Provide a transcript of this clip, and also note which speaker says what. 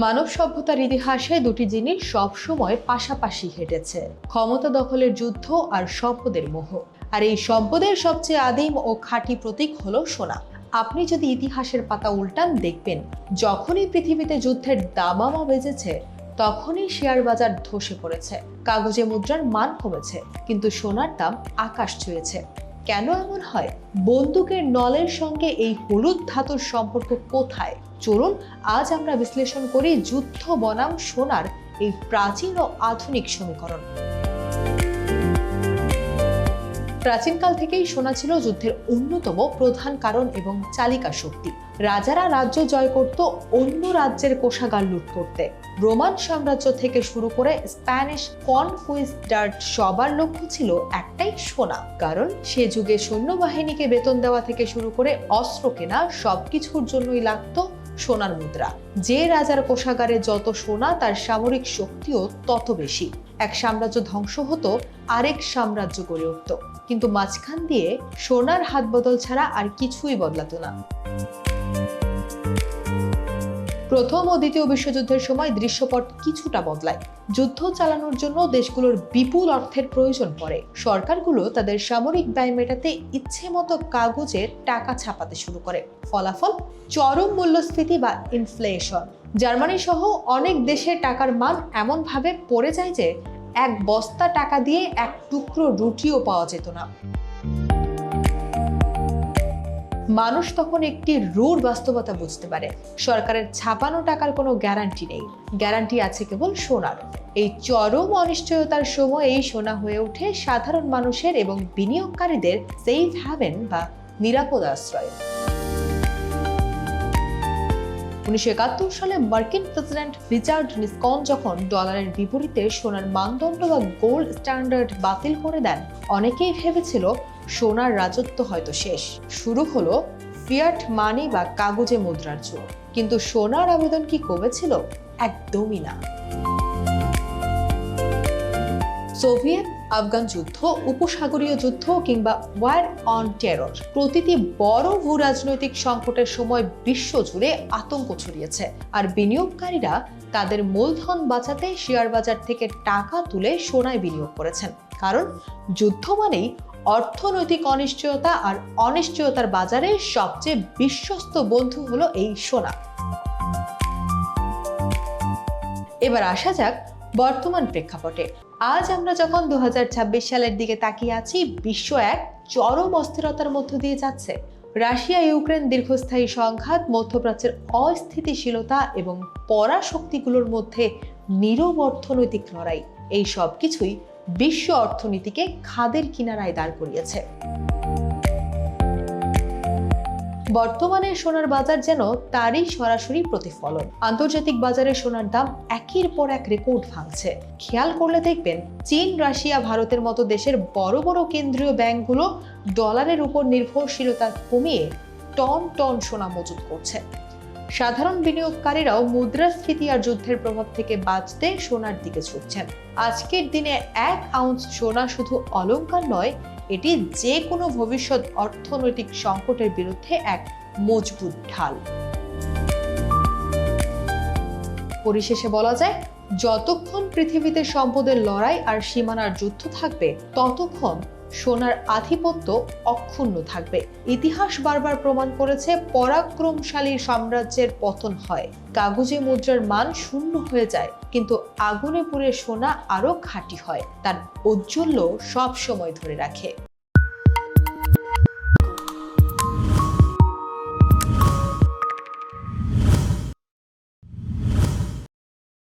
Speaker 1: মানব সভ্যতার ইতিহাসে দুটি জিনিস সবসময় পাশাপাশি হেঁটেছে: ক্ষমতা দখলের যুদ্ধ আর সম্পদের মোহ। আর এই সম্পদের সবচেয়ে আদিম ও খাঁটি প্রতীক হলো সোনা। আপনি যদি ইতিহাসের পাতা উল্টান, দেখবেন যখনই পৃথিবীতে যুদ্ধের দামামা বেজেছে, তখনই শেয়ার বাজার ধসে পড়েছে, কাগজে মুদ্রার মান কমেছে, কিন্তু সোনার দাম আকাশ ছুঁয়েছে। কেন এমন হয়? বন্দুকের নলের সঙ্গে এই হলুদ ধাতুর সম্পর্ক কোথায়? চলুন আজ আমরা বিশ্লেষণ করি যুদ্ধ বনাম সোনার এই প্রাচীন ও আধুনিক সমীকরণ। প্রাচীনকাল থেকেই সোনা ছিল যুদ্ধের অন্যতম প্রধান কারণ এবং চালিকা শক্তি। রাজারা রাজ্য জয় করত অন্য রাজ্যের কোষাগার লুট করতে। রোমান সাম্রাজ্য থেকে শুরু করে স্প্যানিশ কনকুইস্টার, সবার লক্ষ্য ছিল একটাই: সোনা। কারণ সে যুগে সৈন্যবাহিনীকে বেতন দেওয়া থেকে শুরু করে অস্ত্র কেনা সবকিছুর জন্যই লাগতো সোনার মুদ্রা। যে রাজার কোষাগারে যত সোনা, তার সামরিক শক্তিও তত বেশি। এক সাম্রাজ্য ধ্বংস হতো, আরেক সাম্রাজ্য গড়ে উঠত, কিন্তু মাঝখান দিয়ে সোনার হাত বদল ছাড়া আর কিছুই বদলাতো না। প্রথম ও দ্বিতীয় বিশ্বযুদ্ধের সময় দৃশ্যপট কিছুটা বদলায়। যুদ্ধ চালানোর জন্য দেশগুলোর বিপুল অর্থের প্রয়োজন পড়ে। সরকারগুলো তাদের সামরিক ব্যয় মেটাতে ইচ্ছে মতো কাগজে টাকা ছাপাতে শুরু করে। ফলাফল চরম মূল্যস্ফীতি বা ইনফ্লেশন। জার্মানি সহ অনেক দেশের টাকার মান এমনভাবে পড়ে যায় যে এক বস্তা টাকা দিয়ে এক টুকরো রুটিও পাওয়া যেত না। মানুষ তখন একটি রূঢ় বাস্তবতা বুঝতে পারে: সরকারের ছাপানো টাকার কোনো গ্যারান্টি নেই, গ্যারান্টি আছে কেবল সোনার। এই চরম অনিশ্চয়তার সময় এই সোনা হয়ে ওঠে সাধারণ মানুষের এবং বিনিয়োগকারীদের সেফ হ্যাভেন বা নিরাপদ আশ্রয়। 1971 সালে মার্কিন প্রেসিডেন্ট রিচার্ড নিক্সন যখন ডলারের বিপরীতে সোনার মানদণ্ড বা গোল্ড স্ট্যান্ডার্ড বাতিল করে দেন, অনেকেই ভেবেছিল সোনার রাজত্ব হয়তো শেষ। শুরু হলো ফিয়াট মানি বা কাগজে মুদ্রার যুগ। কিন্তু সোনার আবেদন কি কমেছিল? একদমই না। সোভিয়েত আফগান যুদ্ধ, উপসাগরীয় যুদ্ধ কিংবা ওয়ার অন টেরর, প্রতিটি বড় ভূ রাজনৈতিক সংকটের সময় বিশ্বজুড়ে আতঙ্ক ছড়িয়েছে। আর বিনিয়োগকারীরা তাদের মূলধন বাঁচাতে শেয়ার বাজার থেকে টাকা তুলে সোনায় বিনিয়োগ করেছেন। কারণ যুদ্ধ মানেই অর্থনৈতিক অনিশ্চয়তা, আর অনিশ্চয়তার বাজারে সবচেয়ে বিশ্বস্ত বন্ধু হলো এই সোনা। এবার আসা যাক বর্তমান প্রেক্ষাপটে। আজ আমরা যখন 2026 সালের দিকে তাকিয়ে আছি, বিশ্ব এক চরম অস্থিরতার মধ্য দিয়ে যাচ্ছে। রাশিয়া ইউক্রেন দীর্ঘস্থায়ী সংঘাত, মধ্যপ্রাচ্যের অস্থিতিশীলতা এবং পরাশক্তিগুলোর মধ্যে নীরব অর্থনৈতিক লড়াই, এই সব কিছুই বিশ্ব অর্থনীতিকে খাদের কিনারায় দাঁড় করিয়েছে। বর্তমানে সোনার বাজার যেন তারই সরাসরি প্রতিফলন। আন্তর্জাতিক বাজারে সোনার দাম একের পর এক রেকর্ড ভাঙছে। খেয়াল করলে দেখবেন, চীন, রাশিয়া, ভারতের মতো দেশের বড় বড় কেন্দ্রীয় ব্যাংকগুলো ডলারের উপর নির্ভরশীলতা কমিয়ে টন টন সোনা মজুত করছে। সাধারণ বিনিয়োগকারীরাও মুদ্রাস্ফীতি আর যুদ্ধের প্রভাব থেকে বাঁচতে সোনার দিকে ছুটছেন। আজকের দিনে 1 আউন্স সোনা শুধু অলংকার নয়, এটি যে কোনো ভবিষ্যৎ অর্থনৈতিক সংকটের বিরুদ্ধে এক মজবুত ঢাল। পরিশেষে বলা যায়, যতক্ষণ পৃথিবীতে সম্পদের লড়াই আর সীমানার যুদ্ধ থাকবে, ততক্ষণ সোনার আধিপত্য অক্ষুণ্ণ থাকবে। ইতিহাস বারবার প্রমাণ করেছে, পরাক্রমশালী সাম্রাজ্যের পতন হয়, কাগজে মুদ্রার মান শূন্য হয়ে যায়, কিন্তু আগুনে পুড়ে সোনা আরো খাঁটি হয়, তার ঔজ্জ্বল্য সব সময় ধরে রাখে।